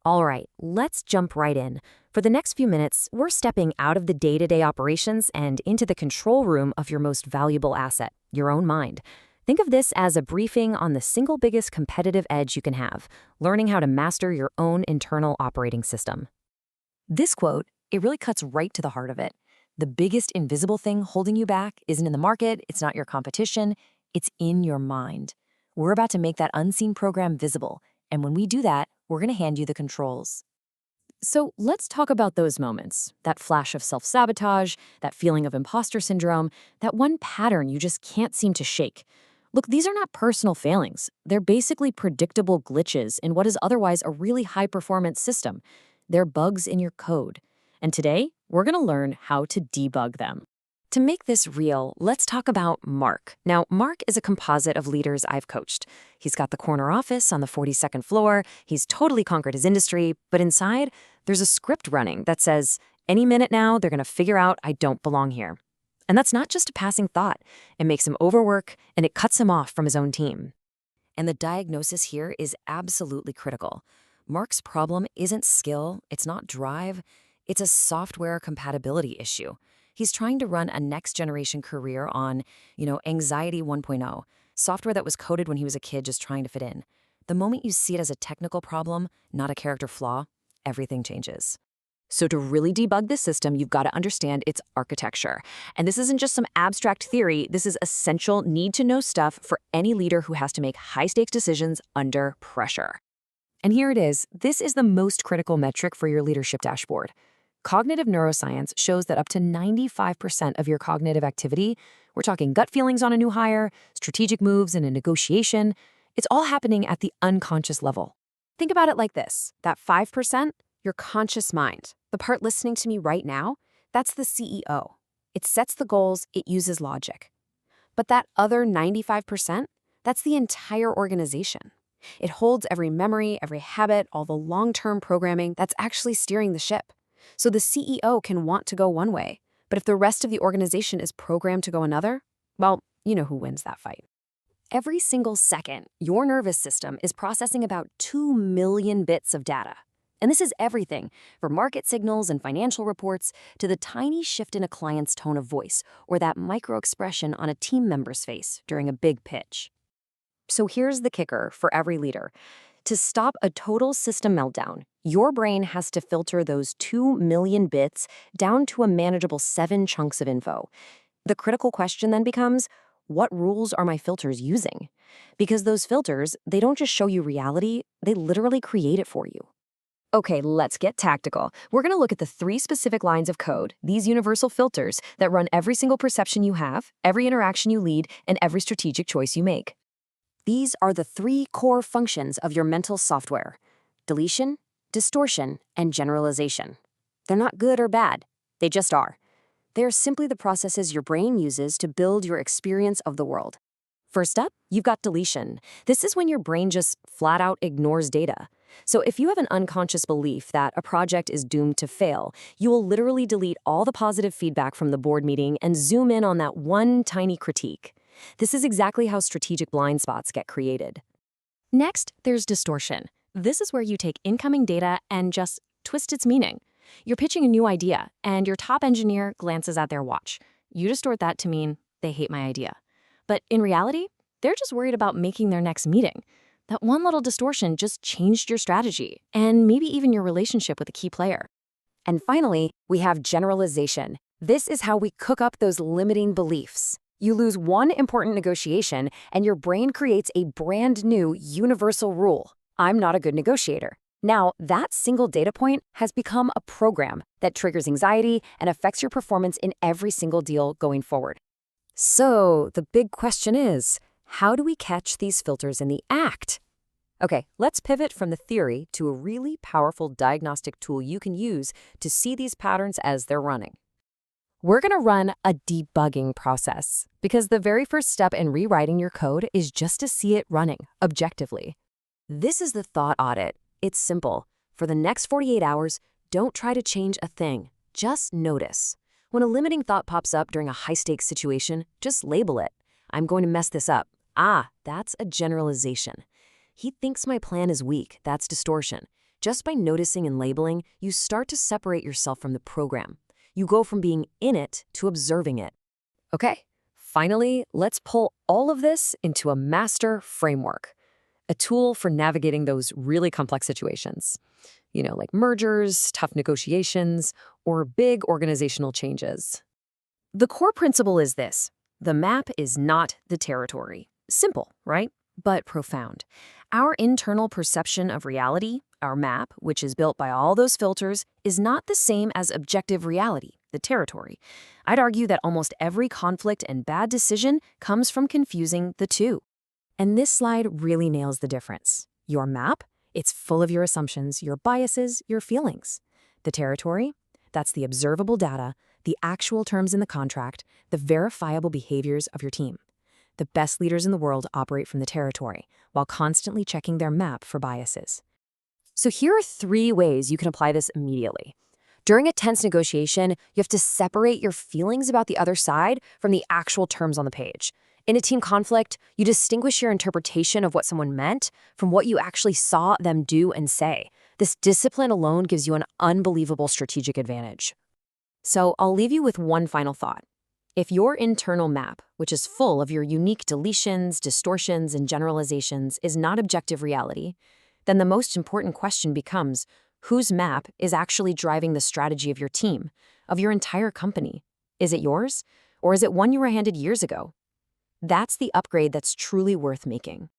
All right, let's jump right in. For the next few minutes, we're stepping out of the day-to-day operations and into the control room of your most valuable asset, your own mind. Think of this as a briefing on the single biggest competitive edge you can have, learning how to master your own internal operating system. This quote, it really cuts right to the heart of it. The biggest invisible thing holding you back isn't in the market, it's not your competition, it's in your mind. We're about to make that unseen program visible, and when we do that, we're going to hand you the controls. So let's talk about those moments, that flash of self-sabotage, that feeling of imposter syndrome, that one pattern you just can't seem to shake. Look, these are not personal failings. They're basically predictable glitches in what is otherwise a really high-performance system. They're bugs in your code. And today, we're going to learn how to debug them. To make this real, let's talk about Mark. Now, Mark is a composite of leaders I've coached. He's got the corner office on the 42nd floor, he's totally conquered his industry, but inside, there's a script running that says, any minute now, they're going to figure out I don't belong here. And that's not just a passing thought. It makes him overwork, and it cuts him off from his own team. And the diagnosis here is absolutely critical. Mark's problem isn't skill, it's not drive, it's a software compatibility issue. He's trying to run a next-generation career on, Anxiety 1.0, software that was coded when he was a kid just trying to fit in. The moment you see it as a technical problem, not a character flaw, everything changes. So to really debug this system, you've got to understand its architecture. And this isn't just some abstract theory, this is essential need-to-know stuff for any leader who has to make high-stakes decisions under pressure. And here it is. This is the most critical metric for your leadership dashboard. Cognitive neuroscience shows that up to 95% of your cognitive activity, we're talking gut feelings on a new hire, strategic moves in a negotiation, it's all happening at the unconscious level. Think about it like this. That 5%, your conscious mind, the part listening to me right now, that's the CEO. It sets the goals, it uses logic. But that other 95%, that's the entire organization. It holds every memory, every habit, all the long-term programming that's actually steering the ship. So the CEO can want to go one way, but if the rest of the organization is programmed to go another, well, you know who wins that fight. Every single second, your nervous system is processing about 2 million bits of data. And this is everything, from market signals and financial reports to the tiny shift in a client's tone of voice or that micro-expression on a team member's face during a big pitch. So here's the kicker for every leader. To stop a total system meltdown, your brain has to filter those 2 million bits down to a manageable 7 chunks of info. The critical question then becomes, what rules are my filters using? Because those filters, they don't just show you reality, they literally create it for you. Okay, let's get tactical. We're going to look at the 3 specific lines of code, these universal filters that run every single perception you have, every interaction you lead, and every strategic choice you make. These are the 3 core functions of your mental software: deletion, distortion, and generalization. They're not good or bad, they just are. They are simply the processes your brain uses to build your experience of the world. First up, you've got deletion. This is when your brain just flat out ignores data. So if you have an unconscious belief that a project is doomed to fail, you will literally delete all the positive feedback from the board meeting and zoom in on that one tiny critique. This is exactly how strategic blind spots get created. Next, there's distortion. This is where you take incoming data and just twist its meaning. You're pitching a new idea, and your top engineer glances at their watch. You distort that to mean, they hate my idea. But in reality, they're just worried about making their next meeting. That one little distortion just changed your strategy, and maybe even your relationship with a key player. And finally, we have generalization. This is how we cook up those limiting beliefs. You lose one important negotiation, and your brain creates a brand new universal rule. I'm not a good negotiator. Now, that single data point has become a program that triggers anxiety and affects your performance in every single deal going forward. So, the big question is, how do we catch these filters in the act? Okay, let's pivot from the theory to a really powerful diagnostic tool you can use to see these patterns as they're running. We're going to run a debugging process because the very first step in rewriting your code is just to see it running objectively. This is the thought audit. It's simple. For the next 48 hours, don't try to change a thing. Just notice. When a limiting thought pops up during a high-stakes situation, just label it. I'm going to mess this up. Ah, that's a generalization. He thinks my plan is weak. That's distortion. Just by noticing and labeling, you start to separate yourself from the program. You go from being in it to observing it. Okay, finally, let's pull all of this into a master framework, a tool for navigating those really complex situations. Like mergers, tough negotiations, or big organizational changes. The core principle is this: the map is not the territory. Simple, right? But profound. Our internal perception of reality, our map, which is built by all those filters, is not the same as objective reality, the territory. I'd argue that almost every conflict and bad decision comes from confusing the two. And this slide really nails the difference. Your map, it's full of your assumptions, your biases, your feelings. The territory, that's the observable data, the actual terms in the contract, the verifiable behaviors of your team. The best leaders in the world operate from the territory, while constantly checking their map for biases. So here are 3 ways you can apply this immediately. During a tense negotiation, you have to separate your feelings about the other side from the actual terms on the page. In a team conflict, you distinguish your interpretation of what someone meant from what you actually saw them do and say. This discipline alone gives you an unbelievable strategic advantage. So I'll leave you with one final thought. If your internal map, which is full of your unique deletions, distortions, and generalizations, is not objective reality, then the most important question becomes, whose map is actually driving the strategy of your team, of your entire company? Is it yours? Or is it one you were handed years ago? That's the upgrade that's truly worth making.